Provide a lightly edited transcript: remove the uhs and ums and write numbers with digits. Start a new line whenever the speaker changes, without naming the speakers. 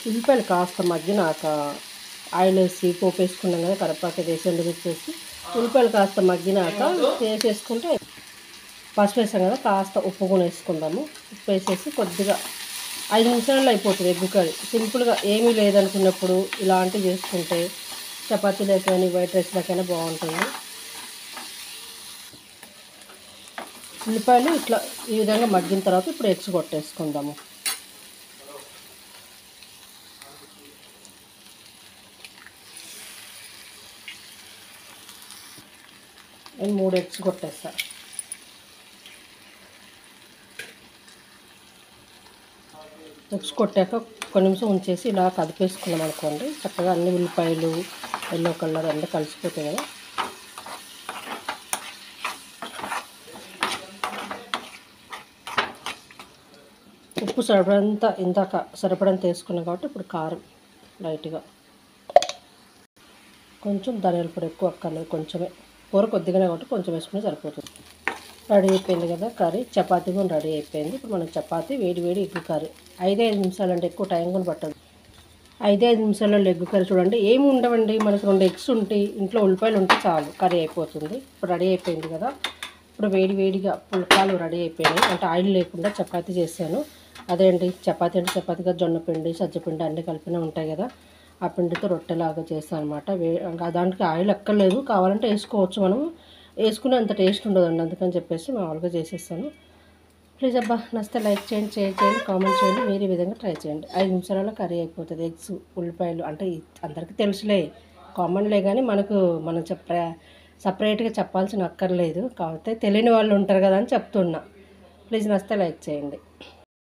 ఉల్లిపాయలు కాస్త మగ్గినాక ఆయిల్ వేసి పోపు వేసుకున్నాం కదా, కరివేపాకు వేసి ఎండుమిర్చి వేసి ఉల్లిపాయలు కాస్త మగ్గినాక వేసేసుకుంటే పసుపు వేసాం కదా, కాస్త ఉప్పు కూడా వేసుకుందాము. ఉప్పు వేసేసి కొద్దిగా 5 నిమిషాల్లో అయిపోతుంది ఎగ్ కర్రీ. సింపుల్గా ఏమీ లేదనుకున్నప్పుడు ఇలాంటివి చేసుకుంటే చపాతీలకైనా వైట్ రైస్లకైనా బాగుంటుంది. ఉల్లిపాయలు ఇట్లా ఈ విధంగా మగ్గిన తర్వాత ఇప్పుడు ఎగ్స్ కొట్టేసుకుందాము. నేను 3 ఎగ్స్ కొట్టేస్తాను. ఎగ్స్ కొట్టాక ఒక నిమిషం ఉంచేసి ఇలా కదిపేసుకున్నాం అనుకోండి, చక్కగా అన్ని ఉల్లిపాయలు ఎల్లో కలర్ అన్నీ కలిసిపోతాయి కదా. ఉప్పు సరిపడంత ఇందాక సరిపడంత వేసుకున్నాం కాబట్టి ఇప్పుడు కారం లైట్గా, కొంచెం ధనియాల పొడి ఎక్కువ అక్కర్లేదు, కొంచెమే, కూర కొద్దిగానే కాబట్టి కొంచెం వేసుకుని సరిపోతుంది. రెడీ అయిపోయింది కదా కర్రీ. చపాతీ కూడా రెడీ అయిపోయింది. ఇప్పుడు మనం చపాతీ వేడి వేడి ఎగ్ కర్రీ 5-5 నిమిషాలు అంటే ఎక్కువ టైం కూడా పట్టదు. 5-5 నిమిషాల్లో ఎగ్ కర్రీ చూడండి. ఏమి ఉండవండి, మనకు 2 ఎగ్స్ ఉంటాయి, ఇంట్లో ఉల్లిపాయలు ఉంటే చాలు, కర్రీ అయిపోతుంది. ఇప్పుడు రెడీ అయిపోయింది కదా. ఇప్పుడు వేడి వేడిగా పుల్కాలు రెడీ అయిపోయినాయి. అంటే ఆయిల్ లేకుండా చపాతీ చేశాను. అదే అండి చపాతీ అంటే చపాతీగా జొన్న పిండి సజ్జపిండి అన్నీ కలిపినే ఉంటాయి కదా, ఆ పిండితో రొట్టెలాగా చేస్తాను అనమాట. దానికి ఆయిల్ ఎక్కర్లేదు, కావాలంటే వేసుకోవచ్చు, మనం వేసుకునే అంత టేస్ట్ ఉండదండి, అందుకని చెప్పేసి మామూలుగా చేసేస్తాను. ప్లీజ్ అబ్బా నచ్చితే లైక్ చేయండి, షేర్ చేయండి, కామెంట్ చేయండి. మీరు ఈ విధంగా ట్రై చేయండి. 5 నిమిషాలలో కర్రీ అయిపోతుంది. ఎగ్స్ ఉల్లిపాయలు అంటే అందరికీ తెలుసులే, కామన్లే, కానీ మనం సపరేట్గా చెప్పాల్సిన అక్కర్లేదు. కాకపోతే తెలియని వాళ్ళు ఉంటారు కదా అని చెప్తున్నా. ప్లీజ్ నచ్చితే లైక్ చేయండి.